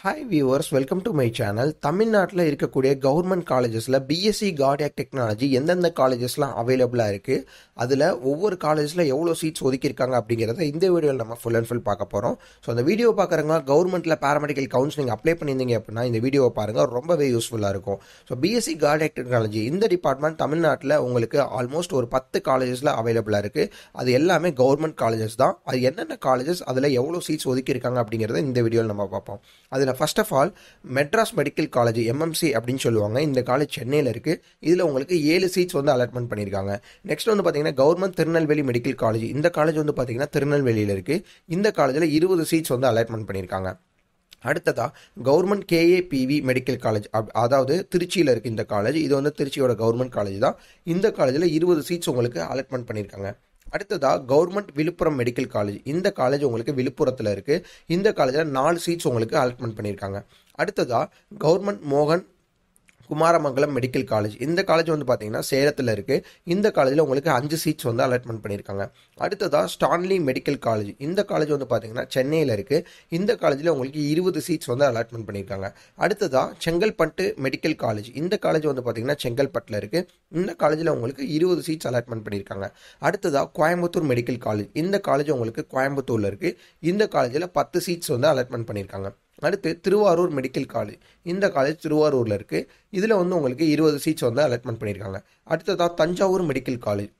Hi viewers, welcome to my channel. தமிழ்நாட்டில் இருக்கக்கூடிய government காலேஜஸில் பிஎஸ்சி கார்டியாக் டெக்னாலஜி எந்தெந்த காலேஜஸ்லாம் அவைலபிளாக இருக்குது, அதில் ஒவ்வொரு காலேஜில் எவ்வளோ சீட்ஸ் ஒதுக்கியிருக்காங்க அப்படிங்கிறத இந்த வீடியோவில் நம்ம ஃபுல் அண்ட் ஃபுல் பார்க்க போகிறோம். ஸோ அந்த வீடியோ பார்க்குறவங்க கவர்மெண்ட்டில் பேராமெடிக்கல் கவுன்சிலிங் அப்ளை பண்ணியிருந்தீங்க அப்படின்னா இந்த வீடியோவை பாருங்கள், ரொம்பவே யூஸ்ஃபுல்லாக இருக்கும். ஸோ பிஎஸ்சி கார்டியாக் டெக்னாலஜி இந்த டிபார்ட்மெண்ட் தமிழ்நாட்டில் உங்களுக்கு ஆல்மோஸ்ட் ஒரு 10 காலேஜஸில் அவைலபிளாக இருக்குது. அது எல்லாமே கவர்மெண்ட் காலேஜஸ் தான். அது என்னென்ன காலேஜஸ், அதில் எவ்வளோ சீட்ஸ் ஒதுக்கியிருக்காங்க அப்படிங்கிறத இந்த வீடியோவில் நம்ம பார்ப்போம். அதில் first of all Madras medical college MMC அப்படின்னு சொல்லுவாங்க. இந்த காலேஜ் சென்னையில் இருக்குது. இதில் உங்களுக்கு 7 சீட்ஸ் வந்து அலாட்மெண்ட் பண்ணியிருக்காங்க. நெக்ஸ்ட் வந்து பார்த்தீங்கன்னா கவர்மெண்ட் திருநெல்வேலி மெடிக்கல் காலேஜ். இந்த காலேஜ் வந்து பார்த்தீங்கன்னா திருநெல்வேலியில் இருக்குது. இந்த காலேஜில் 20 சீட்ஸ் வந்து அலாட்மெண்ட் பண்ணியிருக்காங்க. அடுத்ததா கவர்மெண்ட் கேஏபிவி மெடிக்கல் காலேஜ், அதாவது திருச்சியில் இருக்குது இந்த காலேஜ். இது வந்து திருச்சியோட கவர்மெண்ட் காலேஜ் தான். இந்த காலேஜில் 20 சீட்ஸ் உங்களுக்கு அலாட்மெண்ட் பண்ணியிருக்காங்க. அடுத்ததா கவர்மெண்ட் விழுப்புரம் மெடிக்கல் காலேஜ். இந்த காலேஜ் உங்களுக்கு விழுப்புரத்தில் இருக்குது. இந்த காலேஜில் 4 சீட்ஸ் உங்களுக்கு அலாட்மெண்ட் பண்ணியிருக்காங்க. அடுத்ததா கவர்மெண்ட் மோகன் குமாரமங்கலம் மெடிக்கல் காலேஜ். இந்த காலேஜ் வந்து பார்த்தீங்கன்னா சேலத்தில் இருக்குது. இந்த காலேஜில் உங்களுக்கு 5 சீட்ஸ் வந்து அலாட்மெண்ட் பண்ணியிருக்காங்க. அடுத்ததாக ஸ்டான்லி மெடிக்கல் காலேஜ். இந்த காலேஜ் வந்து பார்த்தீங்கன்னா சென்னையில் இருக்குது. இந்த காலேஜில் உங்களுக்கு 20 சீட்ஸ் வந்து அலாட்மெண்ட் பண்ணியிருக்காங்க. அடுத்ததாக செங்கல்பட்டு மெடிக்கல் காலேஜ். இந்த காலேஜ் வந்து பார்த்தீங்கன்னா செங்கல்பட்டில் இருக்குது. இந்த காலேஜில் உங்களுக்கு 20 சீட்ஸ் அலாட்மெண்ட் பண்ணியிருக்காங்க. அடுத்ததாக கோயம்புத்தூர் மெடிக்கல் காலேஜ். இந்த காலேஜ் உங்களுக்கு கோயம்புத்தூரில் இருக்குது. இந்த காலேஜில் 10 சீட்ஸ் வந்து அலாட்மெண்ட் பண்ணியிருக்காங்க. அடுத்து திருவாரூர் மெடிக்கல் காலேஜ். இந்த காலேஜ் திருவாரூரில் இருக்குது. இதில் வந்து உங்களுக்கு 20 சீட்ஸ் வந்து அலாட்மெண்ட் பண்ணியிருக்காங்க. அடுத்ததாக தஞ்சாவூர் மெடிக்கல் காலேஜ்.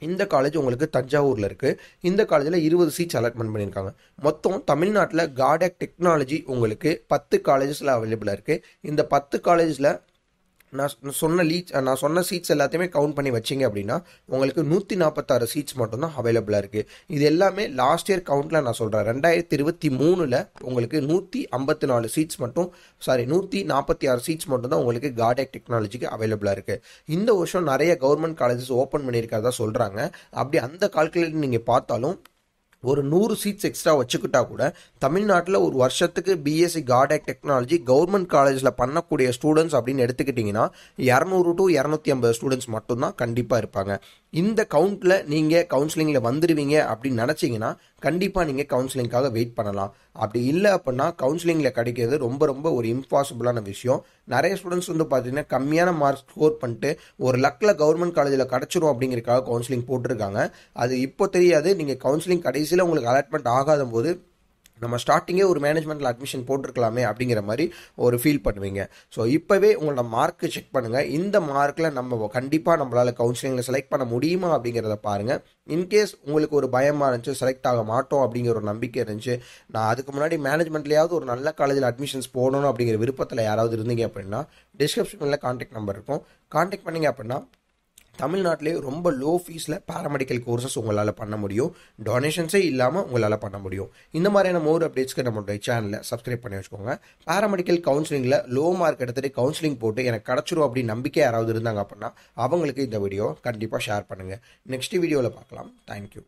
இந்த காலேஜ் உங்களுக்கு தஞ்சாவூரில் இருக்குது. இந்த காலேஜில் 20 சீட்ஸ் அலாட்மெண்ட் பண்ணியிருக்காங்க. மொத்தம் தமிழ்நாட்டில் கார்டியாக் டெக்னாலஜி உங்களுக்கு 10 காலேஜஸில் அவைலபிளாக இருக்குது. இந்த 10 காலேஜில் நான் சொன்ன சீட்ஸ் எல்லாத்தையுமே கவுண்ட் பண்ணி வச்சிங்க அப்படின்னா உங்களுக்கு 146 சீட்ஸ் மட்டும்தான் அவைலபிளாக இருக்குது. இது எல்லாமே லாஸ்ட் இயர் கவுண்டில் நான் சொல்கிறேன். 2023 உங்களுக்கு 154 சீட்ஸ் மட்டும் 146 சீட்ஸ் மட்டும் தான் உங்களுக்கு கார்டியாக் டெக்னாலஜிக்கு அவைலபிளாக இருக்குது. இந்த வருஷம் நிறைய கவர்மெண்ட் காலேஜஸ் ஓப்பன் பண்ணியிருக்கிறதா சொல்கிறாங்க. அப்படி அந்த கால்குலேட் நீங்கள் பார்த்தாலும் ஒரு 100 சீட்ஸ் எக்ஸ்ட்ரா வச்சுக்கிட்டா கூட தமிழ்நாட்டில் ஒரு வருஷத்துக்கு பிஎஸ்சி கார்டியாக் டெக்னாலஜி கவர்மெண்ட் காலேஜில் பண்ணக்கூடிய ஸ்டூடெண்ட்ஸ் அப்படின்னு எடுத்துக்கிட்டிங்கன்னா 200 to 250 ஸ்டூடெண்ட்ஸ் மட்டும்தான் கண்டிப்பாக இருப்பாங்க. இந்த கவுண்டில் நீங்கள் கவுன்சிலிங்கில் வந்துடுவீங்க அப்படின்னு நினச்சிங்கன்னா கண்டிப்பாக நீங்கள் கவுன்சிலிங்காக வெயிட் பண்ணலாம். அப்படி இல்லை அப்படின்னா கவுன்சிலிங்கில் கிடைக்கிறது ரொம்ப ரொம்ப ஒரு இம்பாசிபிளான விஷயம். நிறைய ஸ்டூடெண்ட்ஸ் வந்து பார்த்தீங்கன்னா கம்மியான மார்க் ஸ்கோர் பண்ணிட்டு ஒரு லக்கில் கவர்மெண்ட் காலேஜில் கிடச்சிரும் அப்படிங்கிறதுக்காக கவுன்சிலிங் போட்டிருக்காங்க. அது இப்போ தெரியாது. நீங்கள் கவுன்சிலிங் கடைசியில் உங்களுக்கு அலாட்மெண்ட் ஆகாத போது நம்ம ஸ்டார்டிங்கே ஒரு மேனேஜ்மெண்ட்டில் அட்மிஷன் போட்டிருக்கலாமே அப்படிங்கிற மாதிரி ஒரு ஃபீல் பண்ணுவீங்க. ஸோ இப்போவே உங்களோட மார்க்கு செக் பண்ணுங்கள். இந்த மார்க்கில் நம்ம கண்டிப்பாக நம்மளால் கவுன்சிலிங்கில் செலக்ட் பண்ண முடியுமா அப்படிங்கிறத பாருங்கள். இன்கேஸ் உங்களுக்கு ஒரு பயமாக இருந்துச்சு, செலக்ட் ஆக மாட்டோம் அப்படிங்கிற ஒரு நம்பிக்கை இருந்துச்சு, நான் அதுக்கு முன்னாடி மேனேஜ்மெண்ட்லையாவது ஒரு நல்ல காலேஜில் அட்மிஷன்ஸ் போடணும் அப்படிங்கிற விருப்பத்தில் யாராவது இருந்தீங்க அப்படின்னா டிஸ்கிரிப்ஷனில் கான்டாக்ட் நம்பர் இருக்கும். கான்டாக்ட் பண்ணிங்க அப்படின்னா தமிழ்நாட்டிலே ரொம்ப லோ ஃபீஸில் பேராமெடிக்கல் கோர்சஸ் உங்களால் பண்ண முடியும். டொனேஷன்ஸே இல்லாமல் உங்களால் பண்ண முடியும். இந்த மாதிரியான மோர் அப்டேட்ஸ்க்கு நம்மளுடைய சேனலை சப்ஸ்கிரைப் பண்ணி வச்சுக்கோங்க. பேராமெடிக்கல் கவுன்சிலிங்கில் லோ மார்க் எடுத்துகிட்டு கவுன்சிலிங் போட்டு எனக்கு கிடச்சிரும் அப்படின்னு நம்பிக்கை யாராவது இருந்தாங்க அப்படின்னா அவங்களுக்கு இந்த வீடியோ கண்டிப்பாக ஷேர் பண்ணுங்கள். நெக்ஸ்ட் வீடியோவில் பார்க்கலாம். தேங்க்யூ.